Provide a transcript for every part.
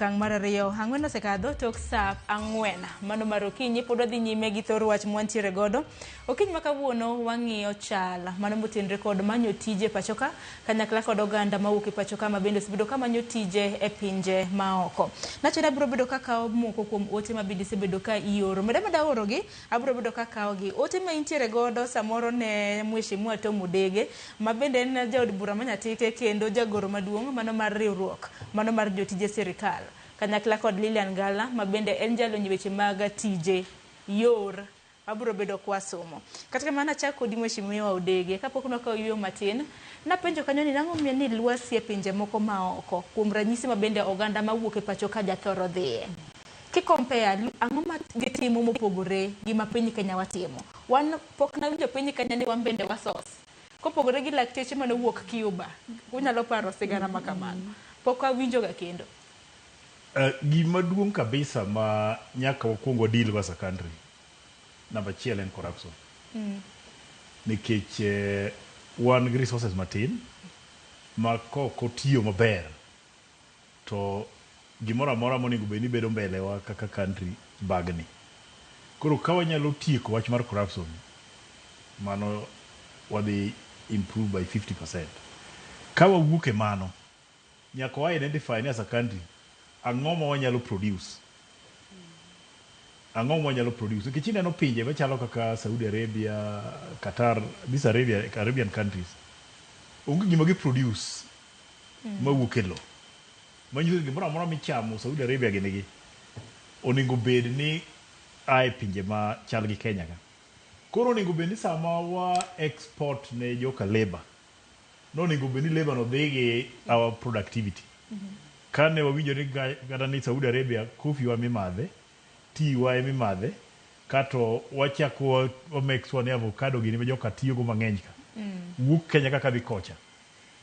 Kang mar ariyo, ang'wen osekadho tok sa ang'wen. Mano mar okinyi pod wadhi nyime gi thor wach mwantiere godo. Okinyi ma kawuono wang'iyo chal mano motenre kod manyo tije pachoka kanyakla kod oganda mawuok e pachoka ma bende osebedo ka manyo tije e pinje maoko. Nachore abiro bedo ka kawo moko kuom ote ma bende osebedo ka ioro. Meda orogi, abiro bedo ka kawogi. Ote ma intiere godo samoro ne Mheshimiwa Odege ma bende en jaod bura manyatike kendo jagoro maduong' mano mar riwruok, mano mar jotije sirikal. Kanyakla kod Lilian Gala ma bende en jalony weche mag tije yor aburo bedo kwa somo. Kata kamano achako kod Mheshimiwa Odege kapok nakawo yueyo matin napenjo kanyo ni nang'o miyo ni lwasi e pinje moko maoko kuom ranyisi ma bende oganda mawuok e pacho ka jathoro dhiye. Kikompea ang'o ma gitimo mopogore gi ma piny Kenya watimo. Wan pok nawinjo piny Kenya ni wan bende wasos. Kopogore gi lakteche mane wuok Cuba, unyalo paro sigana ma kamano. Pok awinjo ga kendo. Gima duong' kabisa ma nyaka wakuongo deal as a country, number 1 en corruption. Nikech wan gi resources matin ma kotiyo maber to gimoro amora monego bed ni bedo mbele wa kaka country bagni. Koro ka wanyalo tieko wach mar corruption, mano wadhi improve by 50%. Ka wawuok e mano, nyaka wa identify ni as a country ang'o ma wanyalo produce. Ang'o ma wanyalo produce. Nikech ineno pinje machalo kaka Saudi Arabia, Qatar, these Arabian countries, onge gima gi produce mawuok e lo. Manyiso gimoro amora michamo Saudi Arabia ginigi onego bed ni ae pinje ma chal gi Kenya ka. Koro onego bed ni sama wa export ne joka labor, no onego bed ni labor no dhi gi our productivity. Kane wawinjo ni kata ni Saudi Arabia kofi wa mimadhe, tea wa mimadhe, kato wachako wa make sure ni avocado gini ma joka tiyo go mang'eny ka. Wuok Kenya kaka dhi kocha.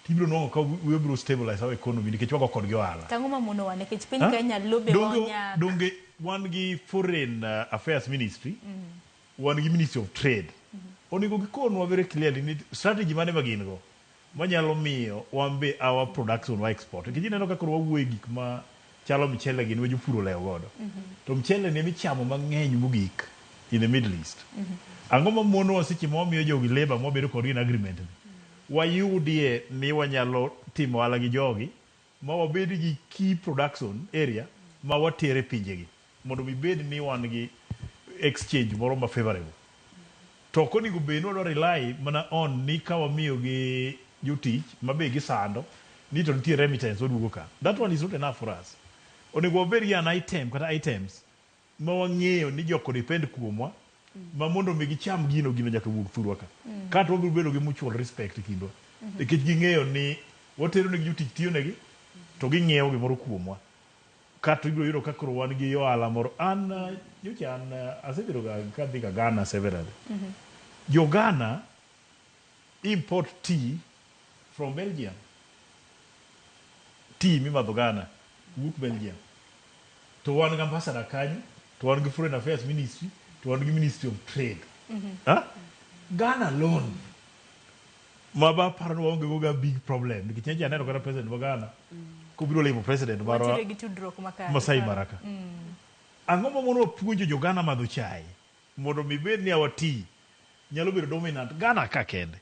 Tibiro nwang'o ka we biro stabilize our economy nikech wago kod gi ohala. Tang'o mamono wa nikech piny Kenya lobe wanya. Donge wan gi Foreign Affairs Ministry, wan gi Ministry of Trade. Onego gikonwa very clearly ni strategy mane ma gin go manyalo miyo wambe our production wa export. Nikech ineno kaka wawuoye gik ma chalo mchele gini ma jopur olewo godo. To mchele ne michamo mang'eny mogik in the Middle East. Ang'o ma mono seche ma wamiyo jogi labor mabedo kod in agreement ni. Wayudie ni wanyalo timo ohala gi jogi ma wabed gi key production area ma watere pinjegi mondo mibed ni wan gi exchange moro ma favorable. To konego bed ni wadwa rely mana on ni ka wamiyo gi jotich mabe gi sando ni to nitie remittance oduogo ka. That one is not enough for us. Onego wabed gi an item kata items ma wang'eyo ni joko depend kuomwa ma mondo mi gicham gino nyaka wuog thurwa ka. Kato wabiro bedo gi mutual respect kindwa. Nikech ging'eyo ni watero ne jotich tiyo negi to ging'iewo gimoro kuomwa. Kato ibiro yudo kaka wan gi ohala moro. An asebedo ka dhi ga Ghana severally. JoGhana import tea from Belgium. Tea mimadho Ghana wuok Belgium. To wan gi ambassador kanyo, to wan gi Foreign Affairs Ministry, to wan gi Ministry of Trade. Ghana alone ma ba paro ni waonge go ga big problem. Nikech nyaja aneno kata president wa Ghana kobiro limo president maro Masai Maraka. Ang'o ma mono puonjo JoGhana madho chai mondo mi bed ni our tea nyalo bedo dominant Ghana ka kende.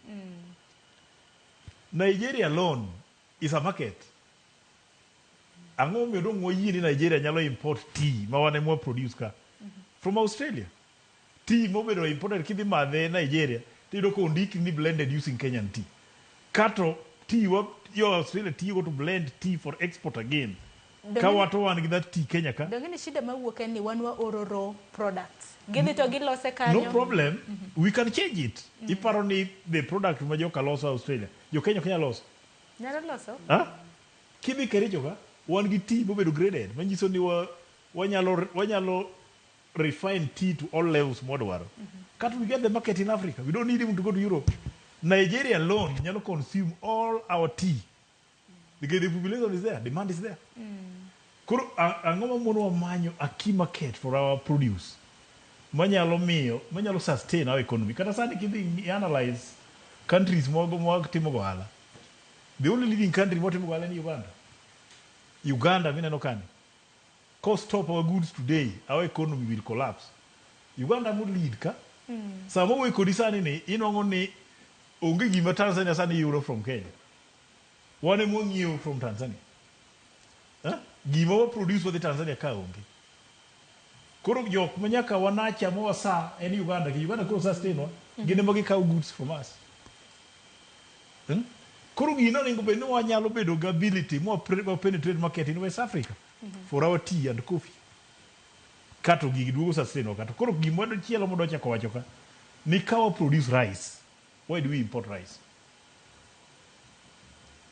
Nigeria alone is a market. Ang'o miyo dong' wayie ni Nigeria nyalo import tea ma wane mwa produce ka from Australia. Tea mobedo imported kidhi madhe Nigeria tiyudo ko ondiki ni blended using Kenyan tea. Kato tea yo Australia tea go to blend tea for export again. Ka wato wan gi that tea Kenya ka. Dongeni shida mawuok en ni wan wa ororo products. Gidhi to gilose kanyo. No problem. We can change it. Iparo ni the product ma joka loso Australia. Jo Kenya Kenya loso. Nyalo loso? Kidhi Kericho ka wan gi tea mobedo graded. Manyiso ni wanyalo refine tea to all levels modwaro. Can't we get the market in Africa? We don't need even to go to Europe. Nigeria alone nyalo consume all our tea. Because the population is there, demand is there. Koro ang'o ma mono wamanyo a key market for our produce. Manyalo sustain our economy. Kata sani kidhi analyze countries mogo timo ohala. The only living country motimo ohala ni Uganda. Uganda mineno kani. stop our goods today, our economy will collapse. Uganda would lead ka. Samo we kodi sani ni inongo ni onge gima Tanzania sani euro from Kenya. One mo ngiyo from Tanzania. Gima wa produce with Tanzania ka onge. Koro jok manyaka wanacha mo sa en Uganda ki Uganda ko sustain wa gine magi ka goods from us. Koro gino ningo be no wanyalo bedo ability mo penetrate market in West Africa for our tea and coffee. Kato gigi duogo sustain wa kato. Koro gimwado chielo modo chako wacho ka ni kawa produce rice. Why do we import rice?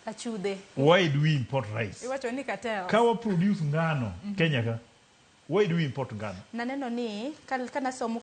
Achude. Why do we import rice? Iwacho ni cartel. Kawa produce ngano Kenya ka. Why do we import ngano? Na neno ni kana somo